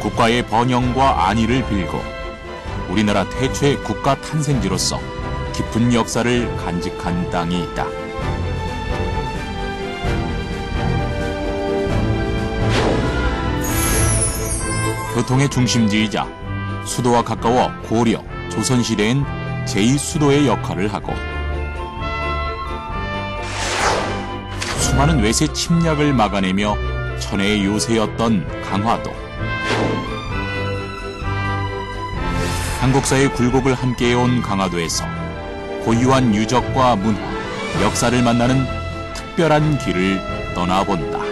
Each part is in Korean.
국가의 번영과 안위를 빌고 우리나라 태초의 국가 탄생지로서 깊은 역사를 간직한 땅이 있다. 교통의 중심지이자 수도와 가까워 고려, 조선시대엔 제2수도의 역할을 하고 수많은 외세 침략을 막아내며 천혜의 요새였던 강화도. 한국사의 굴곡을 함께해온 강화도에서 고유한 유적과 문화, 역사를 만나는 특별한 길을 떠나본다.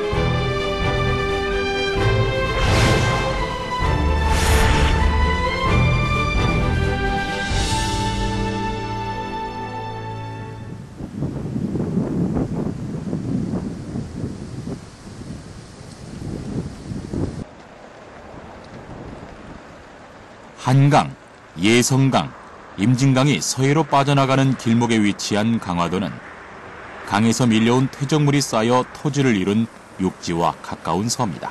한강, 예성강, 임진강이 서해로 빠져나가는 길목에 위치한 강화도는 강에서 밀려온 퇴적물이 쌓여 토지를 이룬 육지와 가까운 섬이다.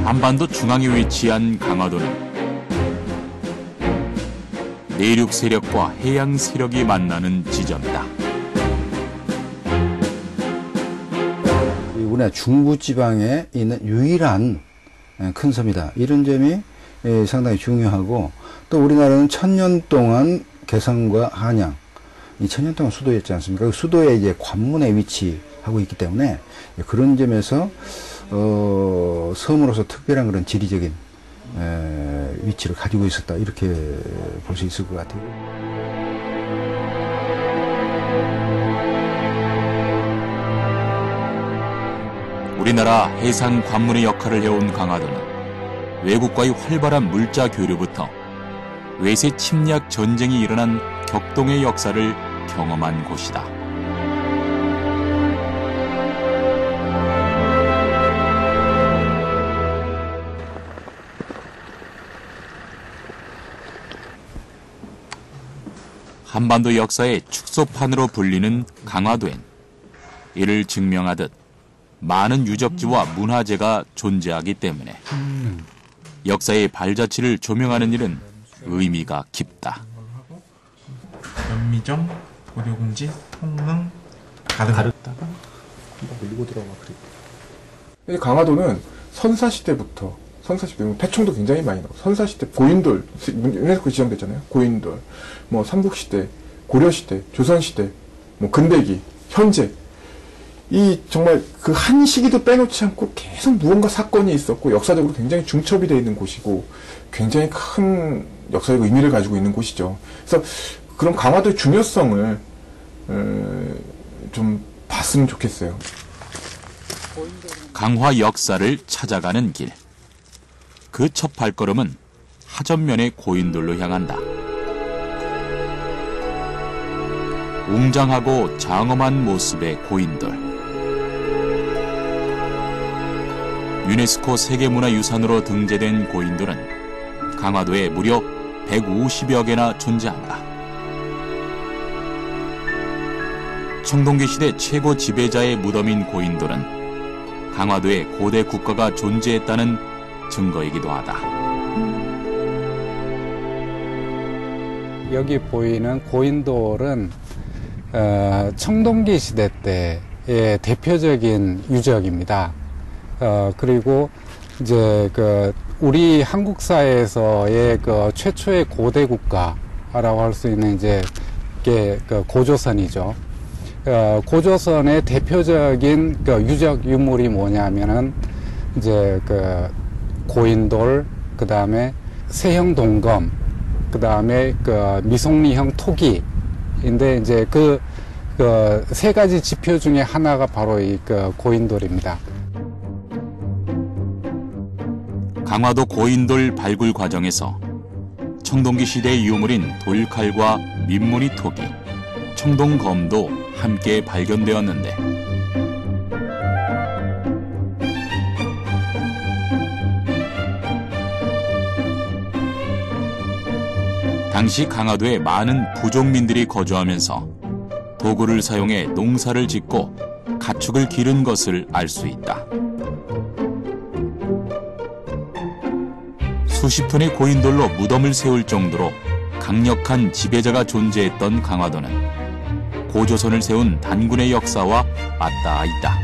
한반도 중앙에 위치한 강화도는 내륙 세력과 해양 세력이 만나는 지점이다. 우리나라 중부지방에 있는 유일한 큰 섬이다. 이런 점이 상당히 중요하고, 또 우리나라는 1000년 동안 개성과 한양, 이 1000년 동안 수도였지 않습니까? 그 수도에 이제 관문에 위치하고 있기 때문에 그런 점에서 섬으로서 특별한 그런 지리적인 위치를 가지고 있었다, 이렇게 볼 수 있을 것 같아요. 우리나라 해상 관문의 역할을 해온 강화도는 외국과의 활발한 물자 교류부터 외세 침략 전쟁이 일어난 격동의 역사를 경험한 곳이다. 한반도 역사의 축소판으로 불리는 강화도엔 이를 증명하듯 많은 유적지와 문화재가 존재하기 때문에 역사의 발자취를 조명하는 일은 의미가 깊다. 연미정, 고려궁지, 통릉, 가르다가 한번 밀고 들어가 그리고. 강화도는 선사시대부터 태총도 굉장히 많이 나오고, 선사시대, 고인돌, 유네스코 지정됐잖아요. 고인돌, 뭐 삼국시대, 고려시대, 조선시대, 뭐 근대기, 현재, 이 정말 그 한 시기도 빼놓지 않고 계속 무언가 사건이 있었고 역사적으로 굉장히 중첩이 되어 있는 곳이고 굉장히 큰 역사적 의미를 가지고 있는 곳이죠. 그래서 그런 강화도의 중요성을 좀 봤으면 좋겠어요. 강화 역사를 찾아가는 길. 그 첫 발걸음은 하전면의 고인돌로 향한다. 웅장하고 장엄한 모습의 고인돌. 유네스코 세계문화유산으로 등재된 고인돌은 강화도에 무려 150여 개나 존재한다. 청동기 시대 최고 지배자의 무덤인 고인돌은 강화도에 고대 국가가 존재했다는 증거이기도 하다. 여기 보이는 고인돌은 청동기 시대 때의 대표적인 유적입니다. 그리고 이제 우리 한국사에서의 최초의 고대 국가라고 할 수 있는 이제 고조선이죠. 고조선의 대표적인 유적 유물이 뭐냐면은 이제 고인돌, 그 다음에 세형동검, 그 다음에 미송리형 토기인데 이제 그 세 가지 지표 중에 하나가 바로 이 고인돌입니다. 강화도 고인돌 발굴 과정에서 청동기 시대의 유물인 돌칼과 민무늬 토기, 청동검도 함께 발견되었는데 당시 강화도에 많은 부족민들이 거주하면서 도구를 사용해 농사를 짓고 가축을 기른 것을 알 수 있다. 수십 톤의 고인돌로 무덤을 세울 정도로 강력한 지배자가 존재했던 강화도는 고조선을 세운 단군의 역사와 맞닿아 있다.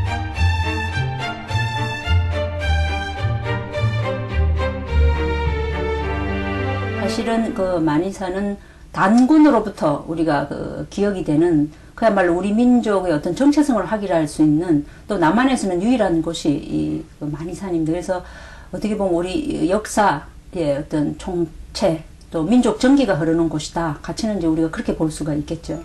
사실은 그 만이사는 단군으로부터 우리가 그 기억이 되는 그야말로 우리 민족의 어떤 정체성을 확인할 수 있는 또 남한에서는 유일한 곳이 이 만이사입니다. 그래서 어떻게 보면 우리 역사의 어떤 총체 또 민족 정기가 흐르는 곳이다. 가치는 이제 우리가 그렇게 볼 수가 있겠죠.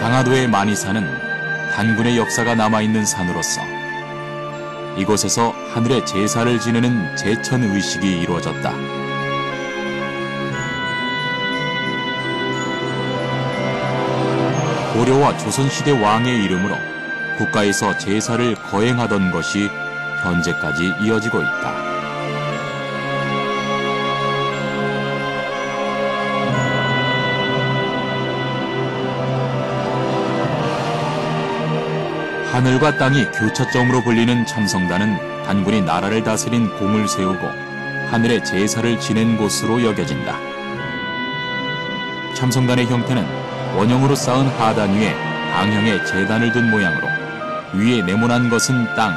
강화도의 만이사는 단군의 역사가 남아있는 산으로서 이곳에서 하늘의 제사를 지내는 제천 의식이 이루어졌다. 고려와 조선시대 왕의 이름으로 국가에서 제사를 거행하던 것이 현재까지 이어지고 있다. 하늘과 땅이 교차점으로 불리는 참성단은 단군이 나라를 다스린 공을 세우고 하늘의 제사를 지낸 곳으로 여겨진다. 참성단의 형태는 원형으로 쌓은 하단 위에 방형의 제단을 둔 모양으로 위에 네모난 것은 땅을,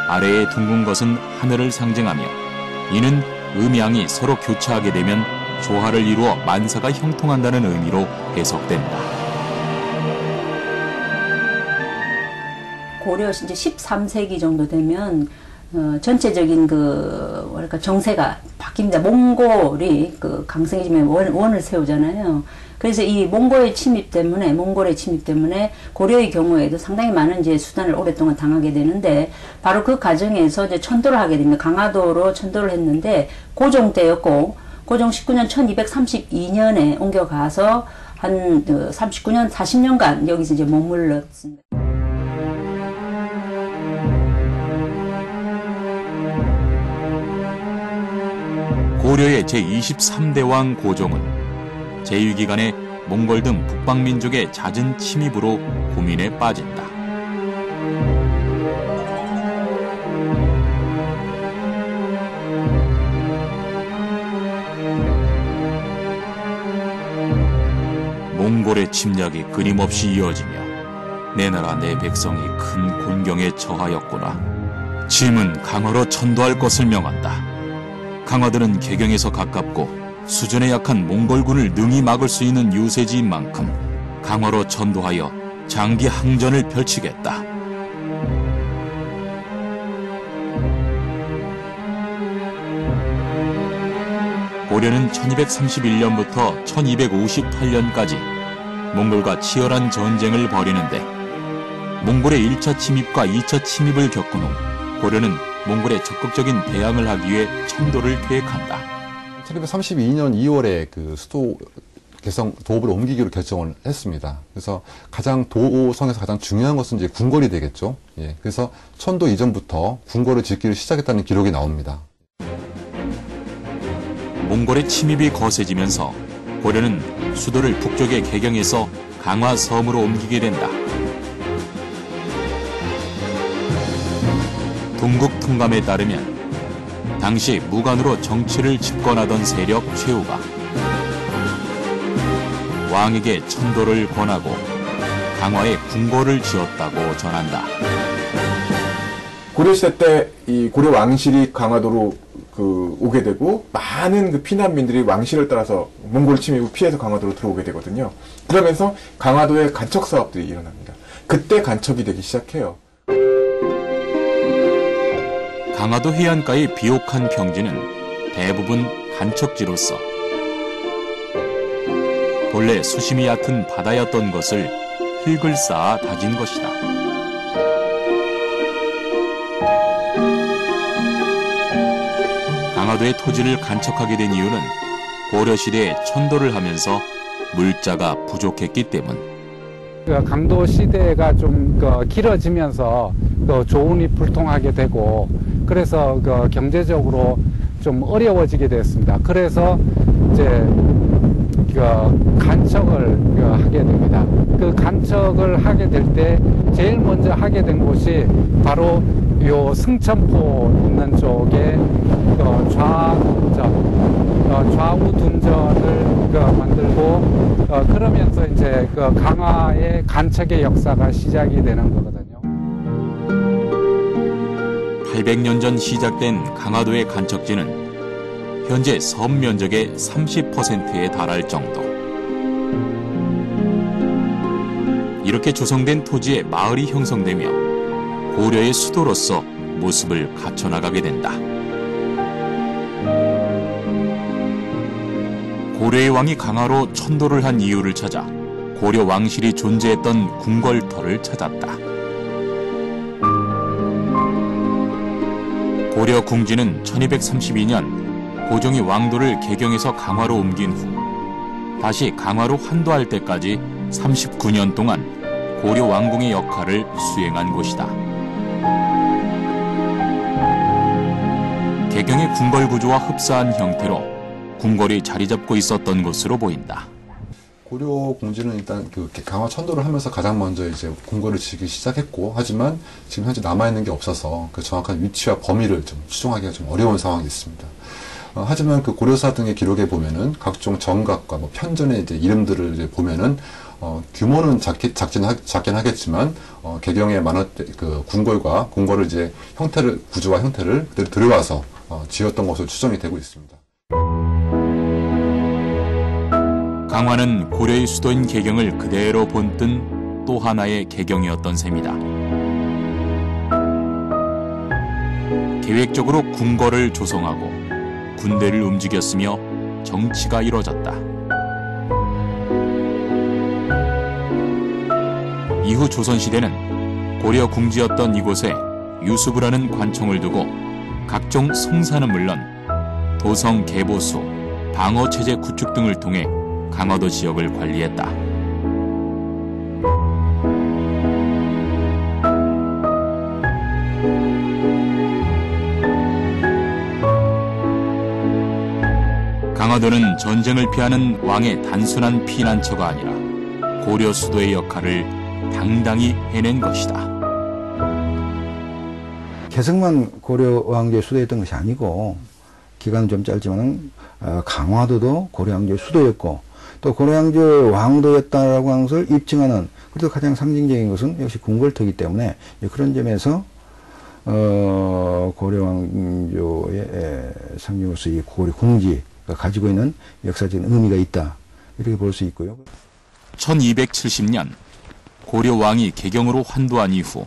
아래에 둥근 것은 하늘을 상징하며 이는 음양이 서로 교차하게 되면 조화를 이루어 만사가 형통한다는 의미로 해석된다. 고려 이제 13세기 정도 되면 전체적인 그 뭐랄까 정세가 바뀝니다. 몽골이 그 강성해지면 원을 세우잖아요. 그래서 이 몽골의 침입 때문에 고려의 경우에도 상당히 많은 이제 수단을 오랫동안 당하게 되는데 바로 그 과정에서 이제 천도를 하게 됩니다. 강화도로 천도를 했는데 고종 때였고 고종 19년 1232년에 옮겨가서 한 39년 40년간 여기서 이제 머물렀습니다. 고려의 제23대 왕 고종은 제위기간에 몽골 등 북방민족의 잦은 침입으로 고민에 빠진다. 몽골의 침략이 끊임없이 이어지며 내 나라 내 백성이 큰 곤경에 처하였구나. 짐은 강화로 천도할 것을 명한다. 강화도는 개경에서 가깝고 수전에 약한 몽골군을 능히 막을 수 있는 유세지인 만큼 강화로 천도하여 장기 항전을 펼치겠다. 고려는 1231년부터 1258년까지 몽골과 치열한 전쟁을 벌이는데 몽골의 1차 침입과 2차 침입을 겪은 후 고려는 몽골에 적극적인 대항을 하기 위해 천도를 계획한다. 1232년 2월에 그 수도 개성 도읍을 옮기기로 결정을 했습니다. 그래서 도성에서 가장 중요한 것은 이제 궁궐이 되겠죠. 예, 그래서 천도 이전부터 궁궐을 짓기를 시작했다는 기록이 나옵니다. 몽골의 침입이 거세지면서 고려는 수도를 북쪽의 개경에서 강화섬으로 옮기게 된다. 동국 통감에 따르면 당시 무관으로 정치를 집권하던 세력 최후가 왕에게 천도를 권하고 강화에 궁궐을 지었다고 전한다. 고려시대 때 이 고려 왕실이 강화도로 오게 되고 많은 그 피난민들이 왕실을 따라서 몽골 침입을 피해서 강화도로 들어오게 되거든요. 그러면서 강화도에 간척 사업들이 일어납니다. 그때 간척이 되기 시작해요. 강화도 해안가의 비옥한 평지는 대부분 간척지로서 본래 수심이 얕은 바다였던 것을 흙을 쌓아 다진 것이다. 강화도의 토지를 간척하게 된 이유는 고려시대에 천도를 하면서 물자가 부족했기 때문. 강도 시대가 좀 길어지면서 조운이 불통하게 되고 그래서 경제적으로 좀 어려워지게 됐습니다. 그래서 이제 간척을 하게 됩니다. 그 간척을 하게 될 때 제일 먼저 하게 된 곳이 바로 요 승천포 있는 쪽에 좌우 둔전을 만들고 그러면서 이제 강화의 간척의 역사가 시작이 되는 거거든요. 800년 전 시작된 강화도의 간척지는 현재 섬 면적의 30%에 달할 정도. 이렇게 조성된 토지에 마을이 형성되며 고려의 수도로서 모습을 갖춰나가게 된다. 고려의 왕이 강화로 천도를 한 이유를 찾아 고려 왕실이 존재했던 궁궐터를 찾았다. 고려 궁지는 1232년 고종이 왕도를 개경에서 강화로 옮긴 후 다시 강화로 환도할 때까지 39년 동안 고려 왕궁의 역할을 수행한 곳이다. 개경의 궁궐 구조와 흡사한 형태로 궁궐이 자리 잡고 있었던 곳으로 보인다. 고려 공지는 일단 강화 천도를 하면서 가장 먼저 이제 궁궐을 지기 시작했고, 하지만 지금 현재 남아있는 게 없어서 그 정확한 위치와 범위를 좀 추정하기가 좀 어려운 상황이 있습니다. 하지만 그 고려사 등의 기록에 보면은 각종 정각과 뭐 편전의 이제 이름들을 이제 보면은 규모는 작긴 하겠지만 개경의 많았던 그 궁궐과 궁궐을 이제 구조와 형태를 그대로 들여와서 지었던 것으로 추정이 되고 있습니다. 강화는 고려의 수도인 개경을 그대로 본뜬 또 하나의 개경이었던 셈이다. 계획적으로 궁궐을 조성하고 군대를 움직였으며 정치가 이뤄졌다. 이후 조선시대는 고려 궁지였던 이곳에 유수부라는 관청을 두고 각종 성사는 물론 도성 개보수, 방어체제 구축 등을 통해 강화도 지역을 관리했다. 강화도는 전쟁을 피하는 왕의 단순한 피난처가 아니라 고려 수도의 역할을 당당히 해낸 것이다. 개성만 고려 왕조의 수도였던 것이 아니고 기간은 좀 짧지만 강화도도 고려 왕조의 수도였고 또 고려 왕조의 왕도였다라고 하는 것을 입증하는 그래도 가장 상징적인 것은 역시 궁궐터이기 때문에 그런 점에서 고려 왕조의 상징으로서 이 고려 궁지가 가지고 있는 역사적인 의미가 있다 이렇게 볼 수 있고요. 1270년 고려 왕이 개경으로 환도한 이후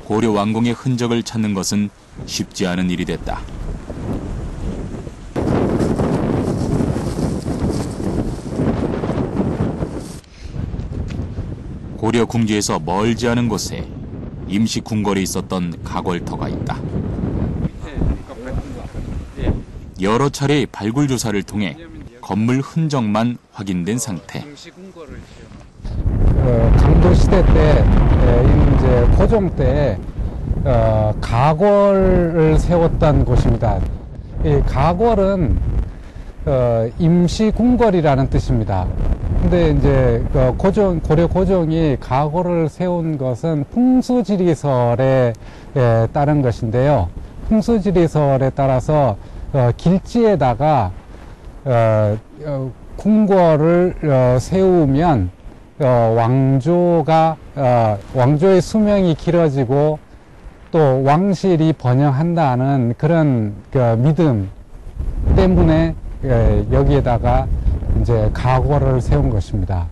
고려 왕궁의 흔적을 찾는 것은 쉽지 않은 일이 됐다. 고려 궁지에서 멀지 않은 곳에 임시 궁궐이 있었던 가궐터가 있다. 여러 차례의 발굴 조사를 통해 건물 흔적만 확인된 상태. 강도 시대 때, 이제 고종 때 가궐을 세웠던 곳입니다. 이 가궐은 임시 궁궐이라는 뜻입니다. 근데 이제 고려 고종이 가궐을 세운 것은 풍수지리설에 따른 것인데요. 풍수지리설에 따라서 길지에다가 궁궐을 세우면 왕조의 수명이 길어지고 또 왕실이 번영한다는 그런 믿음 때문에 여기에다가 이제 가궐을 세운 것입니다.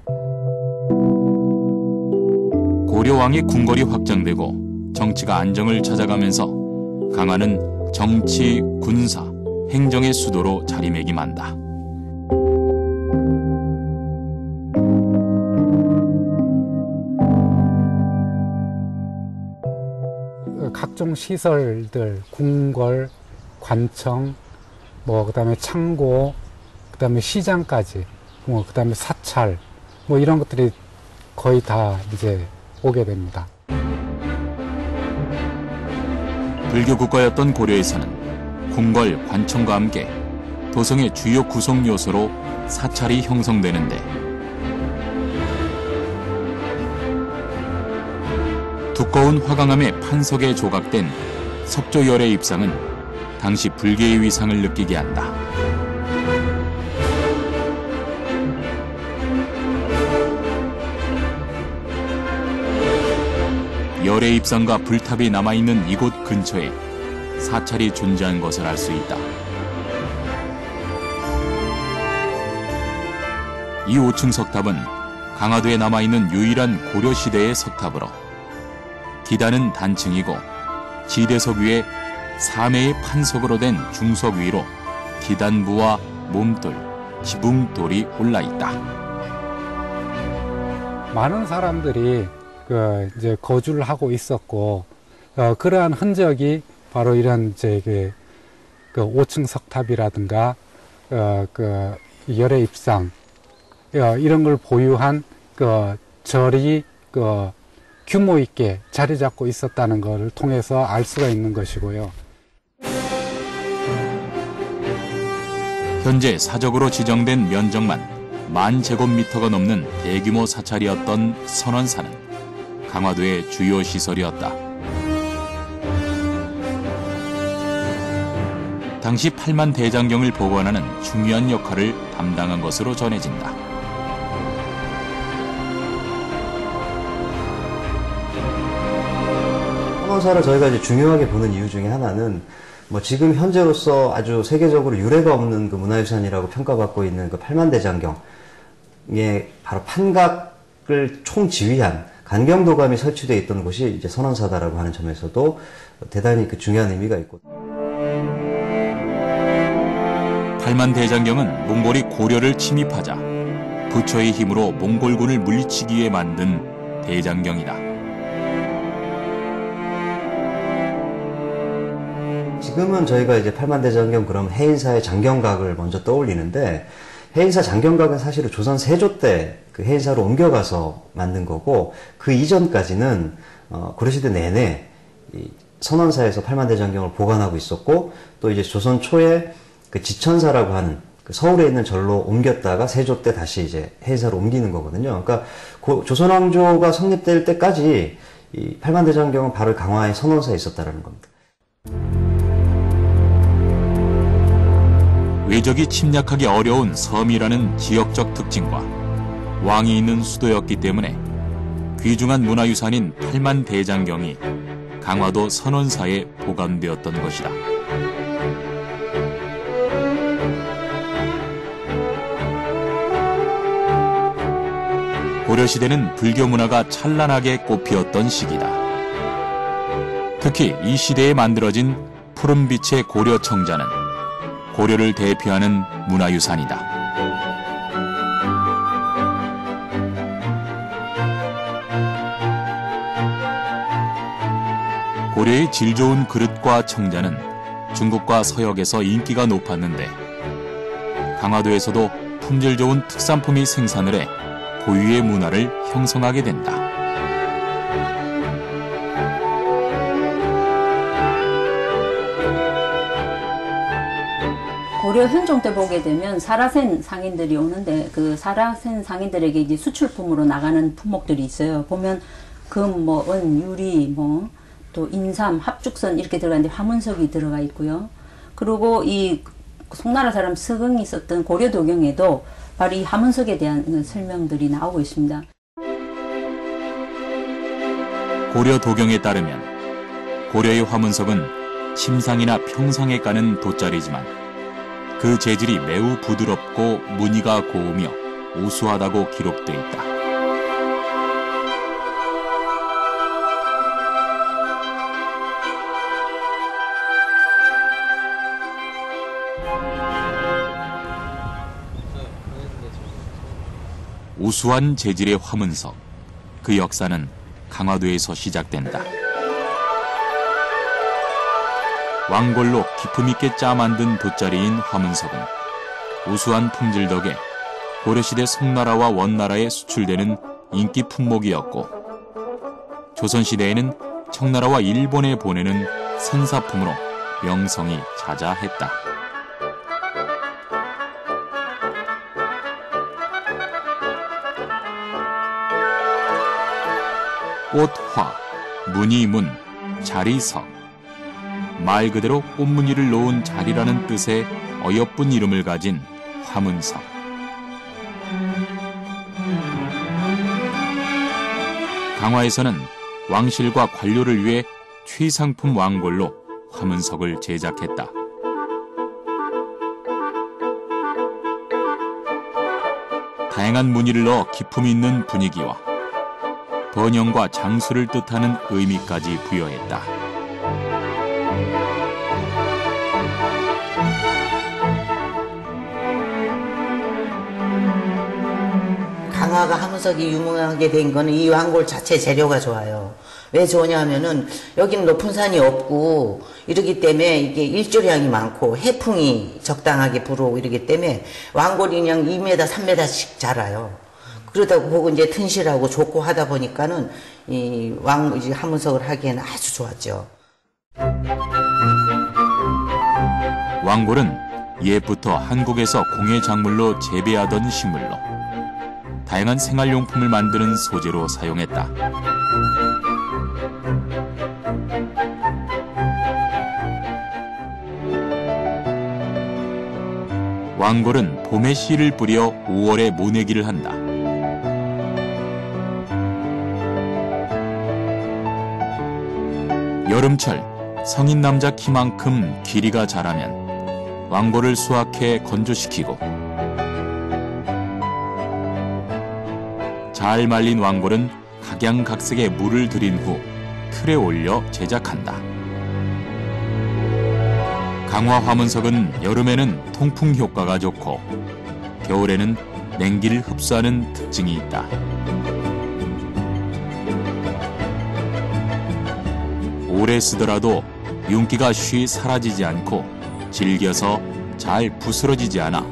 고려 왕의 궁궐이 확장되고 정치가 안정을 찾아가면서 강화는 정치, 군사, 행정의 수도로 자리매김한다. 각종 시설들, 궁궐, 관청, 그다음에 창고, 그다음에 시장까지, 그다음에 사찰, 이런 것들이 거의 다 이제 오게 됩니다. 불교 국가였던 고려에서는 궁궐, 관청과 함께 도성의 주요 구성 요소로 사찰이 형성되는데 두꺼운 화강암의 판석에 조각된 석조열의 입상은 당시 불교의 위상을 느끼게 한다. 열의 입상과 불탑이 남아있는 이곳 근처에 사찰이 존재한 것을 알 수 있다. 이 5층 석탑은 강화도에 남아있는 유일한 고려시대의 석탑으로 기단은 단층이고 지대석 위에 3매의 판석으로 된 중석 위로 기단부와 몸돌, 지붕돌이 올라있다. 많은 사람들이 이제 거주를 하고 있었고, 그러한 흔적이 바로 이런 그 5층 석탑이라든가, 열의 입상, 이런 걸 보유한 절이 규모 있게 자리 잡고 있었다는 것을 통해서 알 수가 있는 것이고요. 현재 사적으로 지정된 면적만 10,000제곱미터가 넘는 대규모 사찰이었던 선원사는 강화도의 주요 시설이었다. 당시 8만 대장경을 보관하는 중요한 역할을 담당한 것으로 전해진다. 선원사를 저희가 이제 중요하게 보는 이유 중에 하나는 뭐 지금 현재로서 아주 세계적으로 유례가 없는 그 문화유산이라고 평가받고 있는 그 8만 대장경에 바로 판각을 총지휘한 간경도감이 설치되어 있던 곳이 이제 선원사다라고 하는 점에서도 대단히 그 중요한 의미가 있고. 8만 대장경은 몽골이 고려를 침입하자 부처의 힘으로 몽골군을 물리치기 위해 만든 대장경이다. 지금은 저희가 이제 8만 대장경 그럼 해인사의 장경각을 먼저 떠올리는데, 해인사 장경각은 사실은 조선 세조 때 그 해인사로 옮겨가서 만든 거고, 그 이전까지는 고려시대 내내 이 선원사에서 8만 대장경을 보관하고 있었고, 또 이제 조선 초에 그 지천사라고 하는 그 서울에 있는 절로 옮겼다가 세조 때 다시 이제 해인사로 옮기는 거거든요. 그러니까 조선왕조가 성립될 때까지 이 8만 대장경은 바로 강화의 선원사에 있었다라는 겁니다. 외적이 침략하기 어려운 섬이라는 지역적 특징과 왕이 있는 수도였기 때문에 귀중한 문화유산인 8만 대장경이 강화도 선원사에 보관되었던 것이다. 고려시대는 불교 문화가 찬란하게 꽃피었던 시기다. 특히 이 시대에 만들어진 푸른빛의 고려청자는 고려를 대표하는 문화유산이다. 고려의 질 좋은 그릇과 청자는 중국과 서역에서 인기가 높았는데 강화도에서도 품질 좋은 특산품이 생산을 해 고유의 문화를 형성하게 된다. 고려 현종 때 보게 되면 사라센 상인들이 오는데 그 사라센 상인들에게 이제 수출품으로 나가는 품목들이 있어요. 보면 금, 은, 유리, 또 인삼, 합죽선 이렇게 들어가는데 화문석이 들어가 있고요. 그리고 이 송나라 사람 서경이 썼던 고려도경에도 바로 이 화문석에 대한 설명들이 나오고 있습니다. 고려도경에 따르면 고려의 화문석은 침상이나 평상에 까는 돗자리지만 그 재질이 매우 부드럽고 무늬가 고우며 우수하다고 기록되어 있다. 우수한 재질의 화문석, 그 역사는 강화도에서 시작된다. 왕골로 기품 있게 짜 만든 돗자리인 화문석은 우수한 품질 덕에 고려시대 송나라와 원나라에 수출되는 인기 품목이었고 조선시대에는 청나라와 일본에 보내는 선사품으로 명성이 자자했다. 꽃화, 무늬문, 자리석. 말 그대로 꽃무늬를 놓은 자리라는 뜻의 어여쁜 이름을 가진 화문석. 강화에서는 왕실과 관료를 위해 최상품 왕골로 화문석을 제작했다. 다양한 무늬를 넣어 기품 있는 분위기와 번영과 장수를 뜻하는 의미까지 부여했다. 강화가 화문석이 유명하게 된 거는 이 왕골 자체 재료가 좋아요. 왜 좋으냐 하면은 여기는 높은 산이 없고 이러기 때문에 이게 일조량이 많고 해풍이 적당하게 불어오고 이러기 때문에 왕골이 그냥 2m, 3m씩 자라요. 그러다 보고 이제 튼실하고 좋고 하다 보니까는 이 화문석을 하기에는 아주 좋았죠. 왕골은 옛부터 한국에서 공예 작물로 재배하던 식물로 다양한 생활용품을 만드는 소재로 사용했다. 왕골은 봄에 씨를 뿌려 5월에 모내기를 한다. 여름철 성인 남자 키만큼 길이가 자라면 왕골을 수확해 건조시키고 잘 말린 왕골은 각양각색의 물을 들인 후 틀에 올려 제작한다. 강화 화문석은 여름에는 통풍 효과가 좋고 겨울에는 냉기를 흡수하는 특징이 있다. 오래 쓰더라도 윤기가 쉬 사라지지 않고 질겨서 잘 부스러지지 않아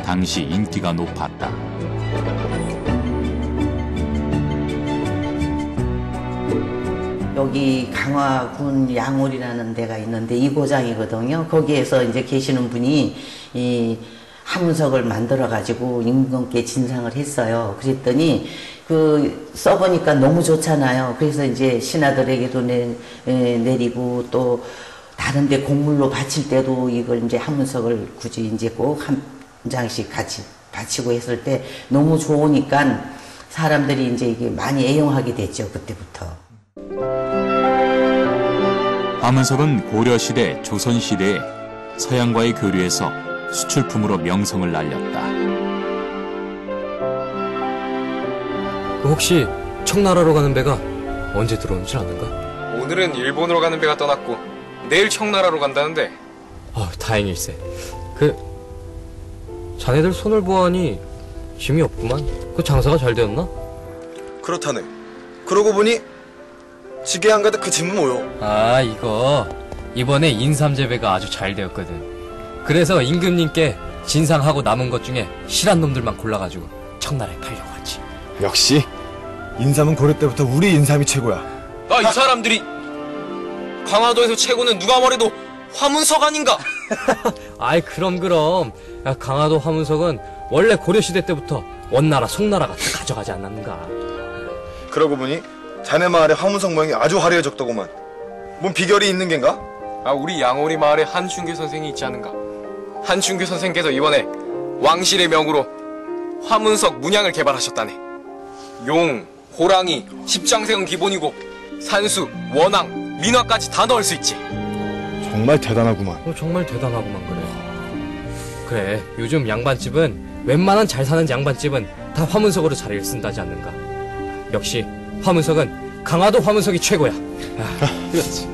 당시 인기가 높았다. 여기 강화군 양홀이라는 데가 있는데 이 고장이거든요. 거기에서 이제 계시는 분이 이 화문석을 만들어 가지고 임금께 진상을 했어요. 그랬더니 그 써보니까 너무 좋잖아요. 그래서 이제 신하들에게도 내리고 또 다른데 곡물로 바칠 때도 이걸 이제 화문석을 굳이 이제 꼭 한 장씩 같이 바치고 했을 때 너무 좋으니까 사람들이 이제 이게 많이 애용하게 됐죠. 그때부터. 화문석은 고려시대, 조선시대에 서양과의 교류에서 수출품으로 명성을 날렸다. 혹시 청나라로 가는 배가 언제 들어오는지 아는가? 오늘은 일본으로 가는 배가 떠났고 내일 청나라로 간다는데. 다행일세. 자네들 손을 보아하니 짐이 없구만. 그 장사가 잘 되었나? 그렇다네. 그러고 보니 지게 한가득 그 짐은 뭐요? 이거 이번에 인삼재배가 아주 잘 되었거든. 그래서 임금님께 진상하고 남은 것 중에 실한 놈들만 골라가지고 청나라에 팔려고 하지. 역시 인삼은 고려 때부터 우리 인삼이 최고야. 이 사람들이 강화도에서 최고는 누가 뭐래도 화문석 아닌가? 그럼. 강화도 화문석은 원래 고려시대 때부터 원나라 송나라가 다 가져가지 않았는가. 그러고 보니 자네 마을에 화문석 모양이 아주 화려해졌더구만. 뭔 비결이 있는 겐가? 우리 양오리 마을에 한춘규 선생이 있지 않은가? 한춘규 선생께서 이번에 왕실의 명으로 화문석 문양을 개발하셨다네. 용, 호랑이, 십장생은 기본이고 산수, 원앙, 민화까지 다 넣을 수 있지. 정말 대단하구만. 정말 대단하구만. 그래, 요즘 양반집은 웬만한 잘 사는 양반집은 다 화문석으로 자리를 쓴다지 않는가. 역시 화문석은 강화도 화문석이 최고야. 그렇지.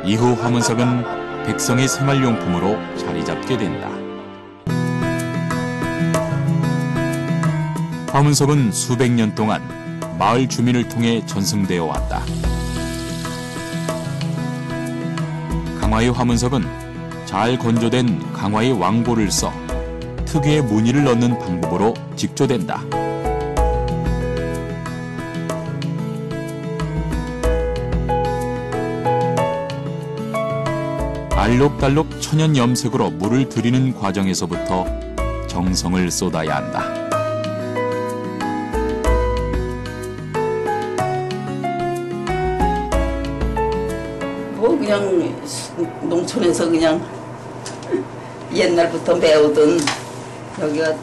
이후 화문석은 백성의 생활용품으로 자리 잡게 된다. 화문석은 수백 년 동안 마을 주민을 통해 전승되어 왔다. 강화의 화문석은 잘 건조된 강화의 왕고를 써 특유의 무늬를 넣는 방법으로 직조된다. 알록달록 천연 염색으로 물을 들이는 과정에서부터 정성을 쏟아야 한다. 뭐 그냥 농촌에서 그냥 옛날부터 배우던 여기가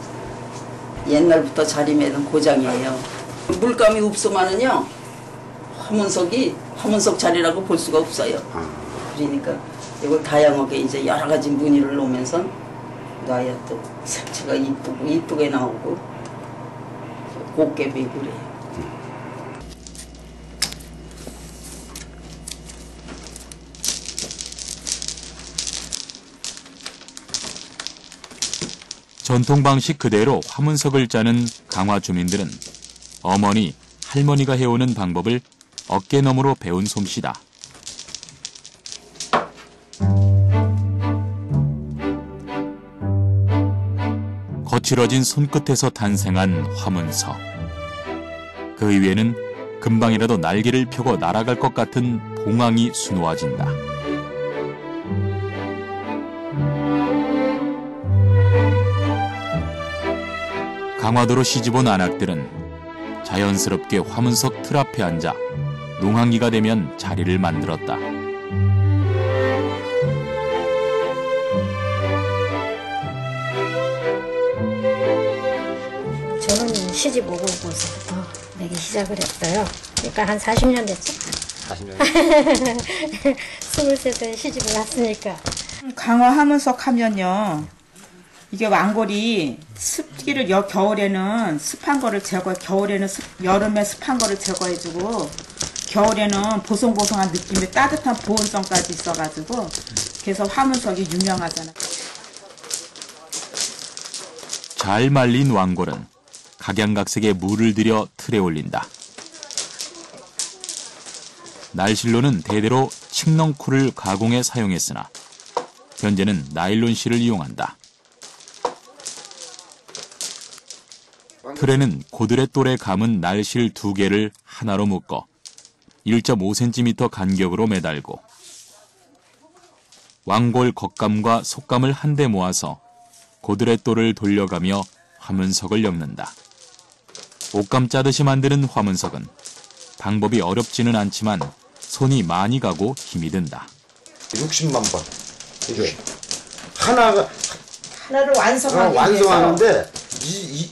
옛날부터 자리매던 고장이에요. 물감이 없으면은요 화문석 자리라고 볼 수가 없어요. 그러니까 이걸 다양하게 이제 여러 가지 무늬를 놓으면서 놔야 또 색채가 이쁘게 나오고 곱게 배고 그래요. 전통 방식 그대로 화문석을 짜는 강화 주민들은 어머니, 할머니가 해오는 방법을 어깨너머로 배운 솜씨다. 거칠어진 손끝에서 탄생한 화문석. 그 위에는 금방이라도 날개를 펴고 날아갈 것 같은 봉황이 수놓아진다. 강화도로 시집온 안악들은 자연스럽게 화문석 틀 앞에 앉아 농한기가 되면 자리를 만들었다. 저는 시집 오고서부터 내기 시작을 했어요. 그러니까 한 40년 됐죠? 40년? 23세 시집을 왔으니까. 강화 화문석 하면요. 이게 왕골이 습기를 겨울에는 습한 거를 여름에 습한 거를 제거해주고 겨울에는 보송보송한 느낌의 따뜻한 보온성까지 있어가지고 그래서 화문석이 유명하잖아요. 잘 말린 왕골은 각양각색의 물을 들여 틀에 올린다. 날실로는 대대로 칡넝쿨을 가공해 사용했으나 현재는 나일론 실을 이용한다. 틀에는 고드렛 돌에 감은 날실 2개를 하나로 묶어 1.5cm 간격으로 매달고 왕골 겉감과 속감을 한데 모아서 고드렛 돌을 돌려가며 화문석을 엮는다. 옷감 짜듯이 만드는 화문석은 방법이 어렵지는 않지만 손이 많이 가고 힘이 든다. 60만 번. 이게 하나를 완성하는데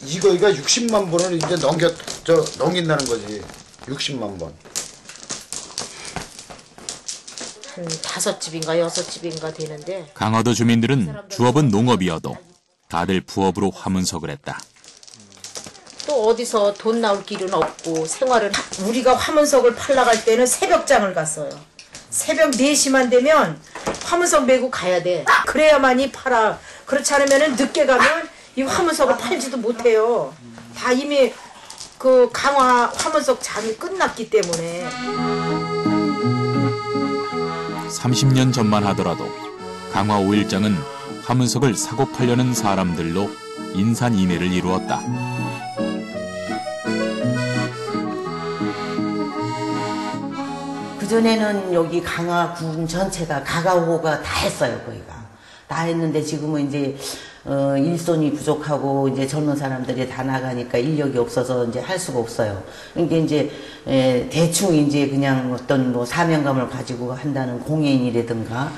이거가 60만 번을 이제 넘긴다는 거지. 60만 번. 한 5집인가 6집인가 되는데. 강화도 주민들은 주업은 농업이어도 다들 부업으로 화문석을 했다. 또 어디서 돈 나올 길은 없고 생활을 우리가 화문석을 팔러 갈 때는 새벽장을 갔어요. 새벽 4시만 되면 화문석 메고 가야 돼. 그래야만이 팔아. 그렇지 않으면 늦게 가면 이 화문석을 팔지도 못해요. 다 이미 그 강화 화문석 장이 끝났기 때문에. 30년 전만 하더라도 강화 5일장은 화문석을 사고 팔려는 사람들로 인산인해를 이루었다. 그전에는 여기 강화군 전체가 가가오가 다 했어요, 거기가. 다 했는데 지금은 이제 일손이 부족하고 이제 젊은 사람들이 다 나가니까 인력이 없어서 이제 할 수가 없어요. 그러니까 이제 대충 이제 그냥 어떤 뭐 사명감을 가지고 한다는 공예인이라든가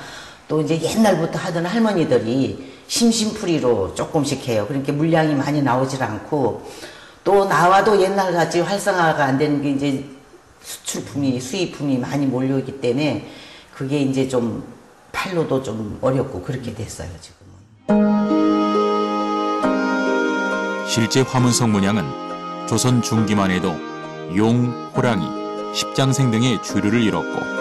또 이제 옛날부터 하던 할머니들이 심심풀이로 조금씩 해요. 그러니까 물량이 많이 나오질 않고 또 나와도 옛날같이 활성화가 안 되는 게 이제 수입품이 많이 몰려오기 때문에 그게 이제 좀 팔로도 좀 어렵고 그렇게 됐어요, 지금은. 실제 화문석 문양은 조선 중기만 해도 용, 호랑이, 십장생 등의 주류를 이뤘고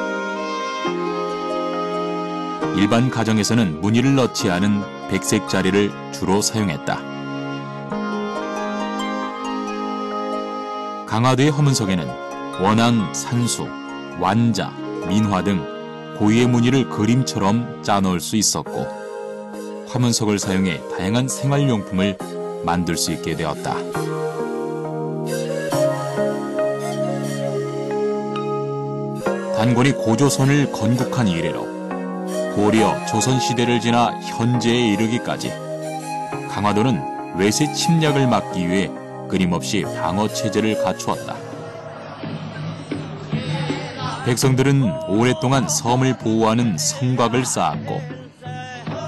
일반 가정에서는 무늬를 넣지 않은 백색 자리를 주로 사용했다. 강화도의 화문석에는 원앙, 산수, 완자, 민화 등 고유의 무늬를 그림처럼 짜놓을 수 있었고 화문석을 사용해 다양한 생활용품을 만들 수 있게 되었다. 단권이 고조선을 건국한 이래로 고려, 조선시대를 지나 현재에 이르기까지 강화도는 외세 침략을 막기 위해 끊임없이 방어체제를 갖추었다. 백성들은 오랫동안 섬을 보호하는 성곽을 쌓았고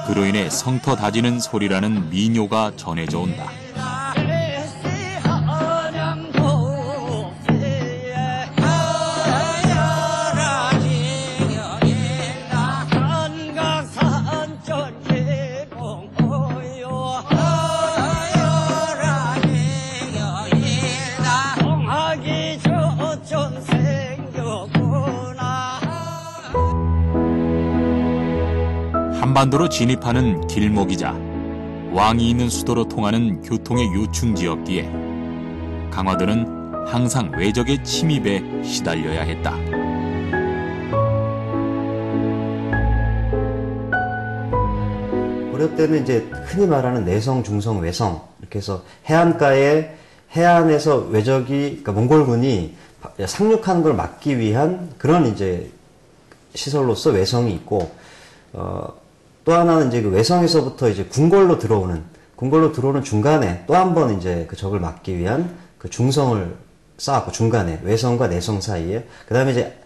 그로 인해 성터 다지는 소리라는 민요가 전해져 온다. 한반도로 진입하는 길목이자 왕이 있는 수도로 통하는 교통의 요충지였기에 강화도는 항상 외적의 침입에 시달려야 했다. 고려 때는 이제 흔히 말하는 내성, 중성, 외성 이렇게 해서 해안에서 외적이 그러니까 몽골군이 상륙하는 걸 막기 위한 그런 이제 시설로서 외성이 있고 또 하나는 이제 그 외성에서부터 이제 궁궐로 들어오는 중간에 또 한 번 이제 그 적을 막기 위한 그 중성을 쌓았고 중간에 외성과 내성 사이에 그다음에 이제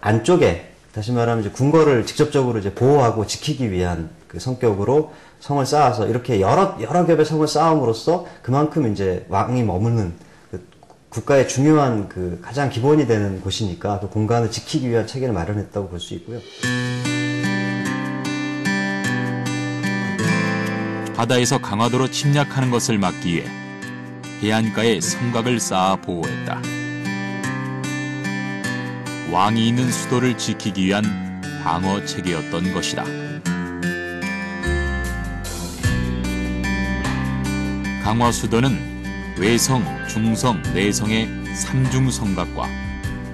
안쪽에 다시 말하면 이제 궁궐을 직접적으로 이제 보호하고 지키기 위한 그 성격으로 성을 쌓아서 이렇게 여러 겹의 성을 쌓음으로써 그만큼 이제 왕이 머무는 그 국가의 중요한 그 가장 기본이 되는 곳이니까 그 공간을 지키기 위한 체계를 마련했다고 볼 수 있고요. 바다에서 강화도로 침략하는 것을 막기 위해 해안가에 성곽을 쌓아 보호했다. 왕이 있는 수도를 지키기 위한 방어 체계였던 것이다. 강화 수도는 외성, 중성, 내성의 삼중 성곽과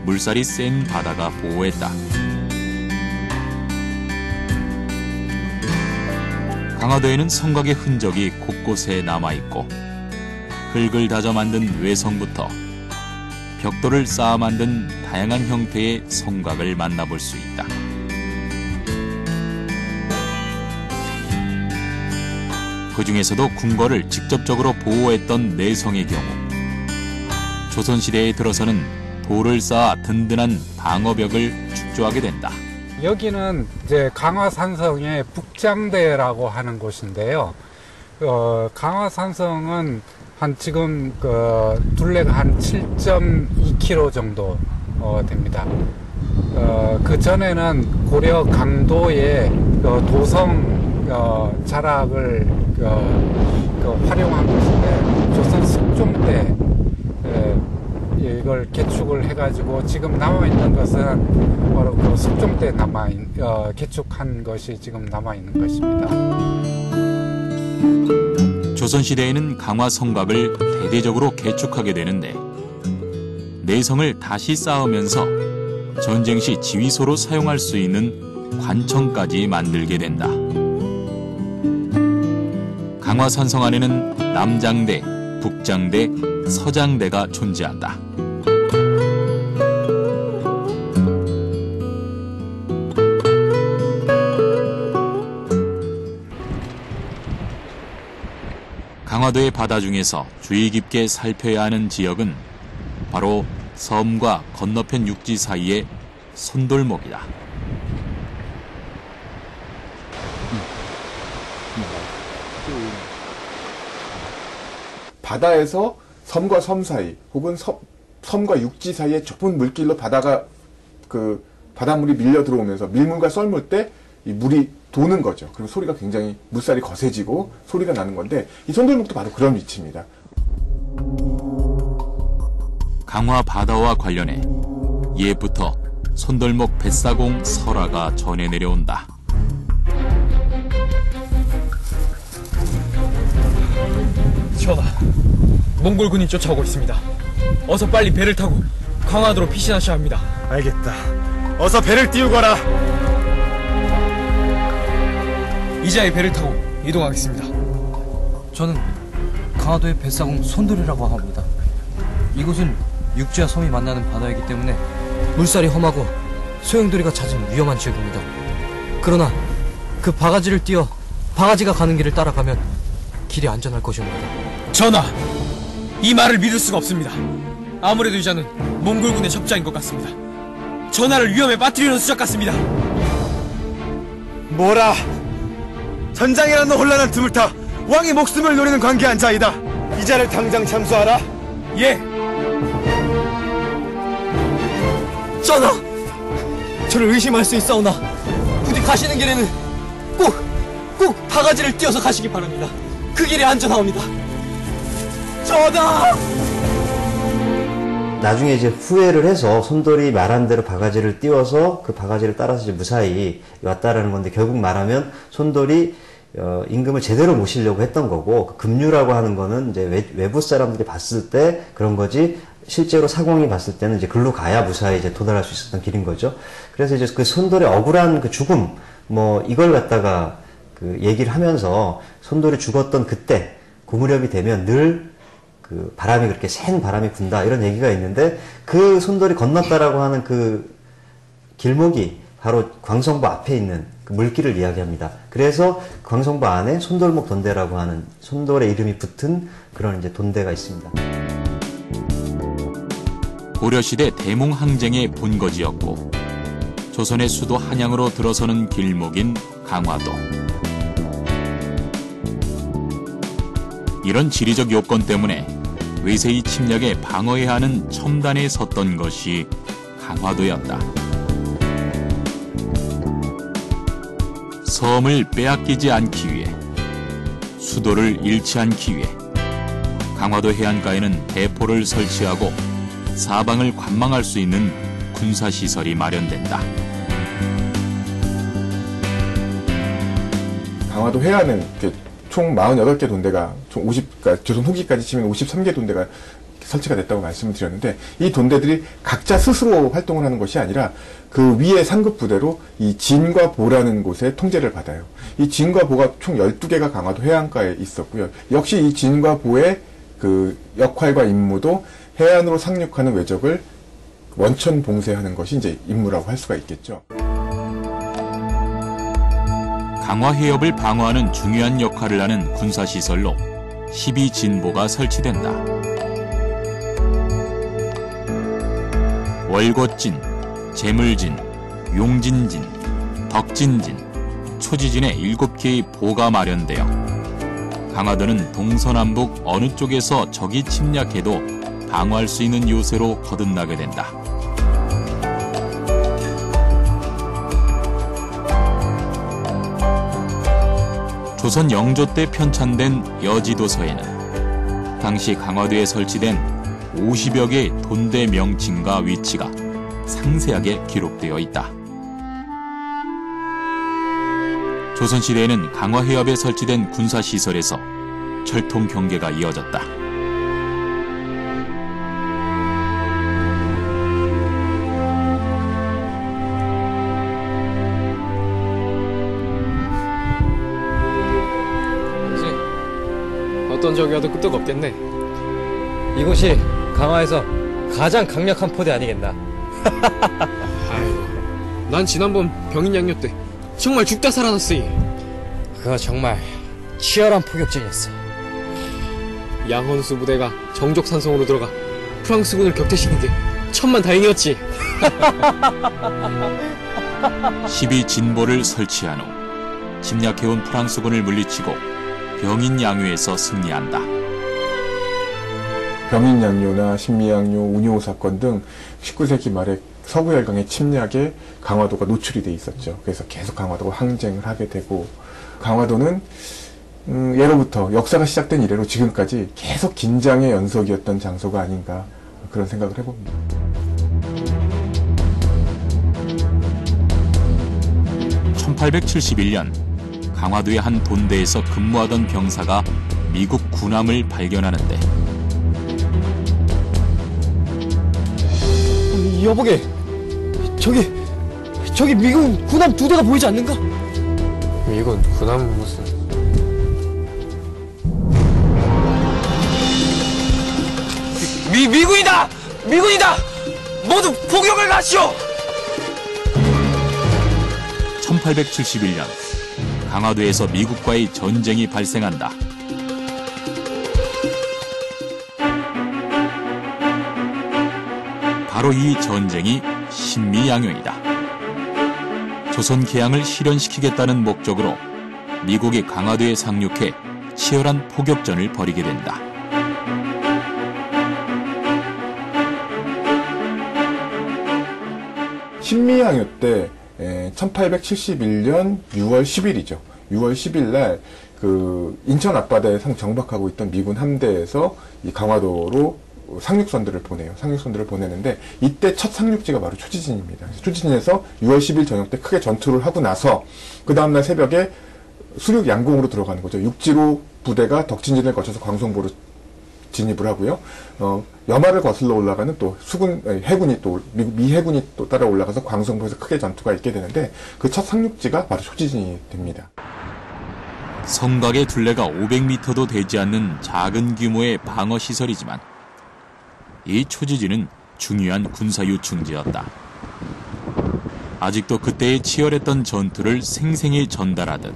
물살이 센 바다가 보호했다. 강화도에는 성곽의 흔적이 곳곳에 남아있고 흙을 다져 만든 외성부터 벽돌을 쌓아 만든 다양한 형태의 성곽을 만나볼 수 있다. 그 중에서도 궁궐을 직접적으로 보호했던 내성의 경우 조선시대에 들어서는 돌을 쌓아 든든한 방어벽을 축조하게 된다. 여기는 이제 강화산성의 북장대라고 하는 곳인데요. 강화산성은 한 지금 둘레가 한 7.2km 정도 됩니다. 그 전에는 고려 강도의 도성 자락을 활용한 것인데 조선 숙종 때 이걸 개축을 해가지고 지금 남아있는 것은 바로 그 숙종 때 개축한 것이 지금 남아있는 것입니다. 조선시대에는 강화 성곽을 대대적으로 개축하게 되는데 내성을 다시 쌓으면서 전쟁 시 지휘소로 사용할 수 있는 관청까지 만들게 된다. 강화 산성 안에는 남장대, 북장대, 서장대가 존재한다. 강화도의 바다 중에서 주의 깊게 살펴야 하는 지역은 바로 섬과 건너편 육지 사이의 손돌목이다. 바다에서 섬과 섬 사이 혹은 섬과 육지 사이의 좁은 물길로 바닷물이 밀려 들어오면서 밀물과 썰물 때 이 물이 도는 거죠. 그리고 소리가 굉장히 물살이 거세지고 소리가 나는 건데 이 손돌목도 바로 그런 위치입니다. 강화 바다와 관련해 옛부터 손돌목 뱃사공 설화가 전해 내려온다. 전하, 몽골군이 쫓아오고 있습니다. 어서 빨리 배를 타고 강화도로 피신하셔야 합니다. 알겠다. 어서 배를 띄우거라. 이자의 배를 타고 이동하겠습니다. 저는 강화도의 뱃사공 손돌이라고 합니다. 이곳은 육지와 섬이 만나는 바다이기 때문에 물살이 험하고 소용돌이가 잦은 위험한 지역입니다. 그러나 그 바가지를 띄어 바가지가 가는 길을 따라가면 길이 안전할 것입니다. 전하, 이 말을 믿을 수가 없습니다. 아무래도 이 자는 몽골군의 적자인 것 같습니다. 전하를 위험에 빠뜨리는 수작 같습니다. 뭐라? 전장이라는 혼란한 틈을 타 왕의 목숨을 노리는 관계한 자이다. 이 자를 당장 참수하라. 예. 전하! 저를 의심할 수 있사오나 부디 가시는 길에는 꼭 바가지를 띄어서 가시기 바랍니다. 그 길이 안전하옵니다. 전하! 나중에 이제 후회를 해서 손돌이 말한 대로 바가지를 띄워서 그 바가지를 따라서 이제 무사히 왔다라는 건데, 결국 말하면 손돌이 임금을 제대로 모시려고 했던 거고, 그 급류라고 하는 거는 이제 외부 사람들이 봤을 때 그런 거지, 실제로 사공이 봤을 때는 이제 글로 가야 무사히 이제 도달할 수 있었던 길인 거죠. 그래서 이제 그 손돌의 억울한 그 죽음, 뭐 이걸 갖다가 그 얘기를 하면서 손돌이 죽었던 그때 그 무렵이 되면 늘 그 바람이 그렇게 센 바람이 분다 이런 얘기가 있는데, 그 손돌이 건넜다라고 하는 그 길목이 바로 광성보 앞에 있는 그 물길을 이야기합니다. 그래서 광성보 안에 손돌목 돈대라고 하는 손돌의 이름이 붙은 그런 이제 돈대가 있습니다. 고려시대 대몽항쟁의 본거지였고 조선의 수도 한양으로 들어서는 길목인 강화도. 이런 지리적 요건 때문에 외세의 침략에 방어해야 하는 첨단에 섰던 것이 강화도였다. 섬을 빼앗기지 않기 위해, 수도를 잃지 않기 위해 강화도 해안가에는 대포를 설치하고 사방을 관망할 수 있는 군사시설이 마련된다. 강화도 해안은 총 48개 돈대가 총 50, 조선 후기까지 치면 53개 돈대가 설치가 됐다고 말씀을 드렸는데, 이 돈대들이 각자 스스로 활동을 하는 것이 아니라 그 위에 상급 부대로 이 진과 보라는 곳에 통제를 받아요. 이 진과 보가 총 12개가 강화도 해안가에 있었고요. 역시 이 진과 보의 그 역할과 임무도 해안으로 상륙하는 외적을 원천 봉쇄하는 것이 이제 임무라고 할 수가 있겠죠. 강화 해협을 방어하는 중요한 역할을 하는 군사시설로 12진보가 설치된다. 월곶진, 재물진, 용진진, 덕진진, 초지진의 7개의 보가 마련되어 강화도는 동서남북 어느 쪽에서 적이 침략해도 방어할 수 있는 요새로 거듭나게 된다. 조선 영조 때 편찬된 여지도서에는 당시 강화도에 설치된 50여 개의 돈대 명칭과 위치가 상세하게 기록되어 있다. 조선시대에는 강화 해협에 설치된 군사시설에서 철통 경계가 이어졌다. 어떤 적이 와도 끄떡 없겠네. 이곳이 강화에서 가장 강력한 포대 아니겠나. 아이고, 난 지난번 병인양요 때 정말 죽다 살아났으니. 그거 정말 치열한 포격전이었어. 양헌수 부대가 정족산성으로 들어가 프랑스군을 격퇴시킨 게 천만다행이었지. 12진보를 설치한 후 침략해온 프랑스군을 물리치고 병인양요에서 승리한다. 병인양요나 신미양요, 운요 사건 등 19세기 말에 서구열강의 침략에 강화도가 노출이 돼 있었죠. 그래서 계속 강화도가 항쟁을 하게 되고, 강화도는 예로부터 역사가 시작된 이래로 지금까지 계속 긴장의 연속이었던 장소가 아닌가, 그런 생각을 해봅니다. (1871년) 강화도의 한 돈대에서 근무하던 병사가 미국 군함을 발견하는데, 여보게, 저기 미국 군함 2대가 보이지 않는가? 미군 군함 무슨? 미군이다! 미군이다! 모두 포격을 하시오! 1871년 강화도에서 미국과의 전쟁이 발생한다. 바로 이 전쟁이 신미양요이다. 조선 개항을 실현시키겠다는 목적으로 미국이 강화도에 상륙해 치열한 포격전을 벌이게 된다. 신미양요 때 1871년 6월 10일이죠. 6월 10일 날 그 인천 앞바다에 정박하고 있던 미군 함대에서 이 강화도로 상륙선들을 보내요. 상륙선들을 보내는데 이때 첫 상륙지가 바로 초지진입니다. 초지진에서 6월 10일 저녁 때 크게 전투를 하고 나서 그 다음날 새벽에 수륙 양공으로 들어가는 거죠. 육지로 부대가 덕진진을 거쳐서 광성보로 진입을 하고요. 여마를 거슬러 올라가는 또 해군이 또 미 해군이 또 따라 올라가서 광성보에서 크게 전투가 있게 되는데 그 첫 상륙지가 바로 초지진이 됩니다. 성곽의 둘레가 500m도 되지 않는 작은 규모의 방어 시설이지만 이 초지진은 중요한 군사 요충지였다. 아직도 그때의 치열했던 전투를 생생히 전달하듯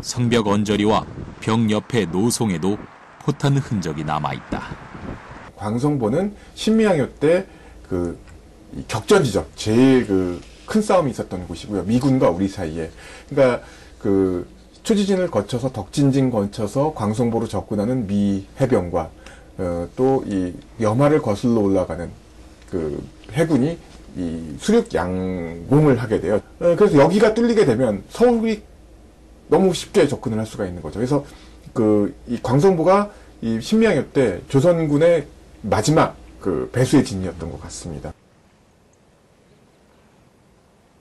성벽 언저리와 벽 옆의 노송에도 포탄 흔적이 남아있다. 광성보는 신미양요 때 그 격전 지점, 제일 그 큰 싸움이 있었던 곳이고요. 미군과 우리 사이에. 그러니까 그 초지진을 거쳐서 덕진진 거쳐서 광성보로 접근하는 미 해병과 또 이 여마를 거슬러 올라가는 그 해군이 이 수륙 양공을 하게 돼요. 그래서 여기가 뚫리게 되면 서울이 너무 쉽게 접근을 할 수가 있는 거죠. 그래서 그 이 광성보가 이 신미양요 때 조선군의 마지막 그 배수의 진이었던 것 같습니다.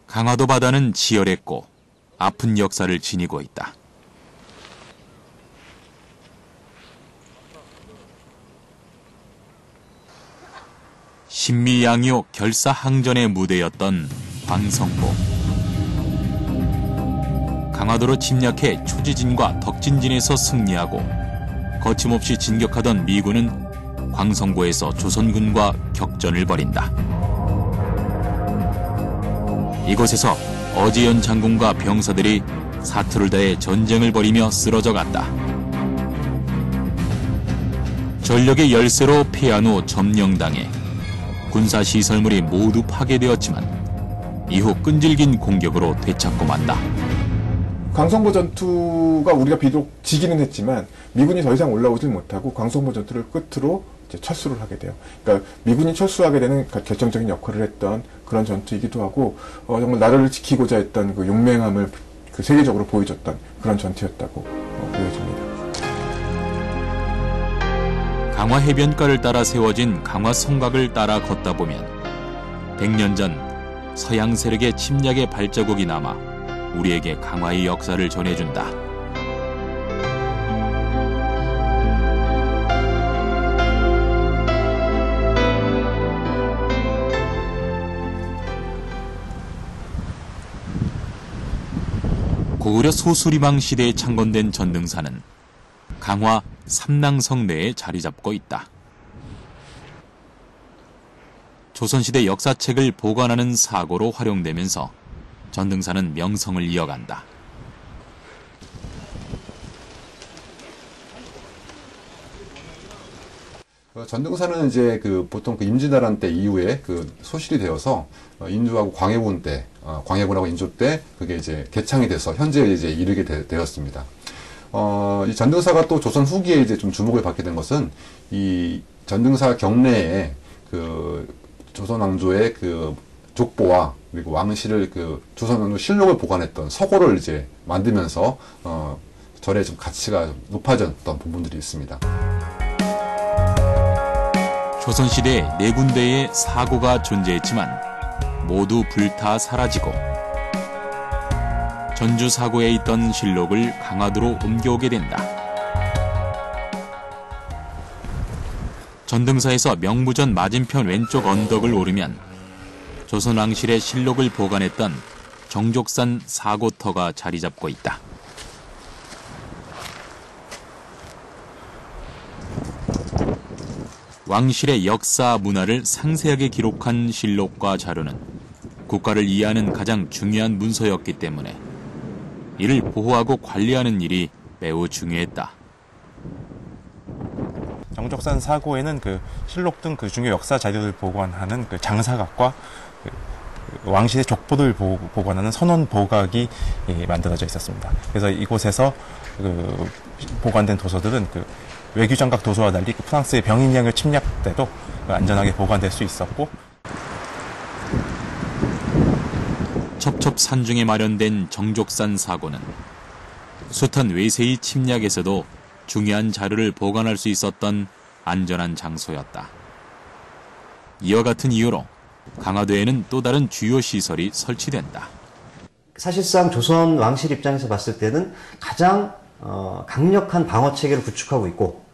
강화도 바다는 치열했고 아픈 역사를 지니고 있다. 신미양요 결사항전의 무대였던 광성보. 강화도로 침략해 초지진과 덕진진에서 승리하고 거침없이 진격하던 미군은 광성보에서 조선군과 격전을 벌인다. 이곳에서 어지연 장군과 병사들이 사투를 다해 전쟁을 벌이며 쓰러져 갔다. 전력의 열세로 패한 후 점령당해 군사시설물이 모두 파괴되었지만 이후 끈질긴 공격으로 되찾고 만다. 광성보 전투가 우리가 비록 지기는 했지만 미군이 더 이상 올라오질 못하고 광성보 전투를 끝으로 이제 철수를 하게 돼요. 그러니까 미군이 철수하게 되는 결정적인 역할을 했던 그런 전투이기도 하고 정말 나라를 지키고자 했던 그 용맹함을 그 세계적으로 보여줬던 그런 전투였다고 보여집니다. 강화 해변가를 따라 세워진 강화 성곽을 따라 걷다 보면 100년 전 서양 세력의 침략의 발자국이 남아 우리에게 강화의 역사를 전해준다. 고구려 소수리망 시대에 창건된 전등사는 강화 삼낭성 내에 자리 잡고 있다. 조선시대 역사책을 보관하는 사고로 활용되면서 전등사는 명성을 이어간다. 전등사는 이제 보통 임진왜란 때 이후에 소실이 되어서 인조하고 광해군 때, 광해군하고 인조 때 그게 이제 개창이 돼서 현재 이제 이르게 되었습니다. 이 전등사가 또 조선 후기에 이제 좀 주목을 받게 된 것은 이 전등사 경내에 조선 왕조의 족보와 그리고 왕실을 조선 왕조 실록을 보관했던 서고를 이제 만들면서 절의 좀 가치가 높아졌던 부분들이 있습니다. 조선시대에 4군데의 사고가 존재했지만 모두 불타 사라지고 전주 사고에 있던 실록을 강화도로 옮겨오게 된다. 전등사에서 명부전 맞은편 왼쪽 언덕을 오르면 조선왕실의 실록을 보관했던 정족산 사고터가 자리 잡고 있다. 왕실의 역사 문화를 상세하게 기록한 실록과 자료는 국가를 이해하는 가장 중요한 문서였기 때문에 이를 보호하고 관리하는 일이 매우 중요했다. 정족산 사고에는 그 실록 등 그 중요 역사 자료를 보관하는 그 장사각과 그 왕실의 족보를 보관하는 선원 보각이 만들어져 있었습니다. 그래서 이곳에서 그 보관된 도서들은 그 외규장각 도서와 달리 그 프랑스의 병인양을 침략 때도 안전하게 보관될 수 있었고, 첩첩산중에 마련된 정족산 사고는 숱한 외세의 침략에서도 중요한 자료를 보관할 수 있었던 안전한 장소였다. 이와 같은 이유로 강화도에는 또 다른 주요 시설이 설치된다. 사실상 조선 왕실 입장에서 봤을 때는 가장 강력한 방어 체계를 구축하고 있고,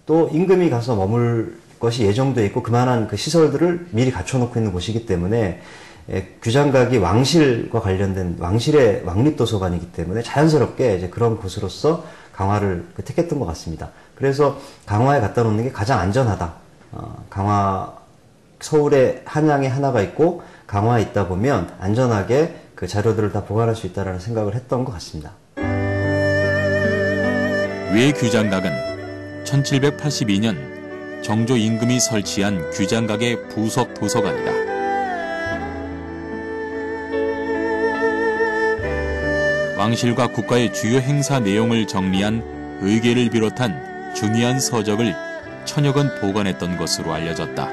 또 임금이 가서 머물 것이 예정돼 있고 그만한 그 시설들을 미리 갖춰놓고 있는 곳이기 때문에 규장각이 왕실과 관련된 왕실의 왕립도서관이기 때문에 자연스럽게 이제 그런 곳으로서 강화를 택했던 것 같습니다. 그래서 강화에 갖다 놓는 게 가장 안전하다. 강화 서울에 한양에 하나가 있고 강화에 있다 보면 안전하게 그 자료들을 다 보관할 수 있다는 생각을 했던 것 같습니다. 외규장각은 1782년 정조 임금이 설치한 규장각의 부속 도서관이다. 왕실과 국가의 주요 행사 내용을 정리한 의궤를 비롯한 중요한 서적을 천여 권 보관했던 것으로 알려졌다.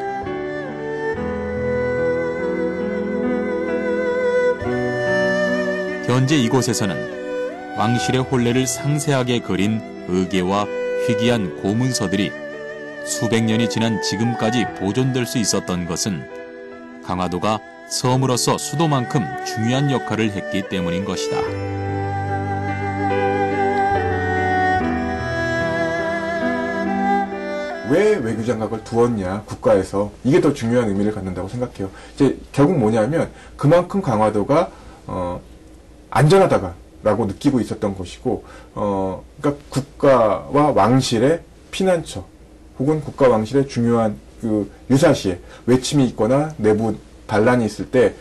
현재 이곳에서는 왕실의 혼례를 상세하게 그린 의궤와 희귀한 고문서들이 수백 년이 지난 지금까지 보존될 수 있었던 것은 강화도가 섬으로서 수도만큼 중요한 역할을 했기 때문인 것이다. 왜 외교장각을 두었냐, 국가에서. 이게 더 중요한 의미를 갖는다고 생각해요. 이제 결국 뭐냐면 그만큼 강화도가 안전하다라고 느끼고 있었던 것이고, 그러니까 국가와 왕실의 피난처 혹은 국가 왕실의 중요한 그 유사시에 외침이 있거나 내부 반란이 있을 때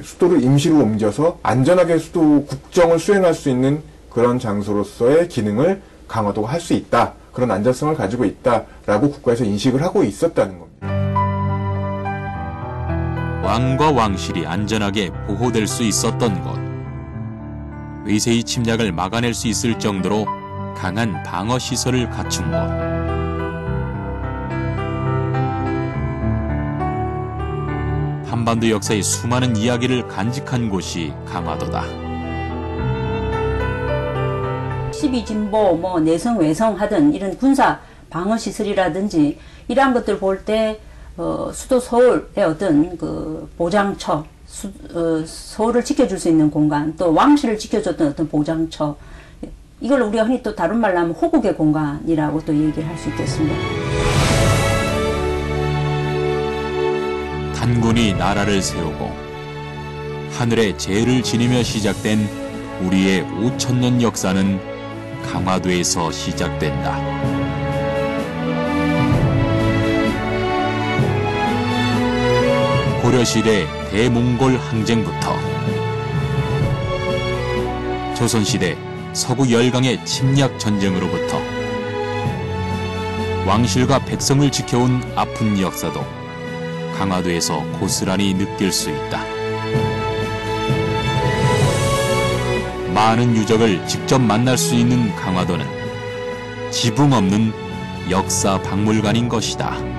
수도를 임시로 옮겨서 안전하게 수도 국정을 수행할 수 있는 그런 장소로서의 기능을 강화도가 할 수 있다. 그런 안전성을 가지고 있다라고 국가에서 인식을 하고 있었다는 겁니다. 왕과 왕실이 안전하게 보호될 수 있었던 것, 외세의 침략을 막아낼 수 있을 정도로 강한 방어 시설을 갖춘 곳, 한반도 역사의 수많은 이야기를 간직한 곳이 강화도다. 12진보, 내성, 외성 하든 이런 군사 방어 시설이라든지 이러한 것들 볼 때 수도 서울의 어떤 그 보장처, 서울을 지켜줄 수 있는 공간, 또 왕실을 지켜줬던 어떤 보장처, 이걸 우리가 흔히 또 다른 말로 하면 호국의 공간이라고 또 얘기를 할 수 있겠습니다. 단군이 나라를 세우고 하늘의 제를 지니며 시작된 우리의 5,000년 역사는 강화도에서 시작된다. 고려시대 대몽골 항쟁부터 조선시대 서구 열강의 침략 전쟁으로부터 왕실과 백성을 지켜온 아픈 역사도 강화도에서 고스란히 느낄 수 있다. 많은 유적을 직접 만날 수 있는 강화도는 지붕 없는 역사 박물관인 것이다.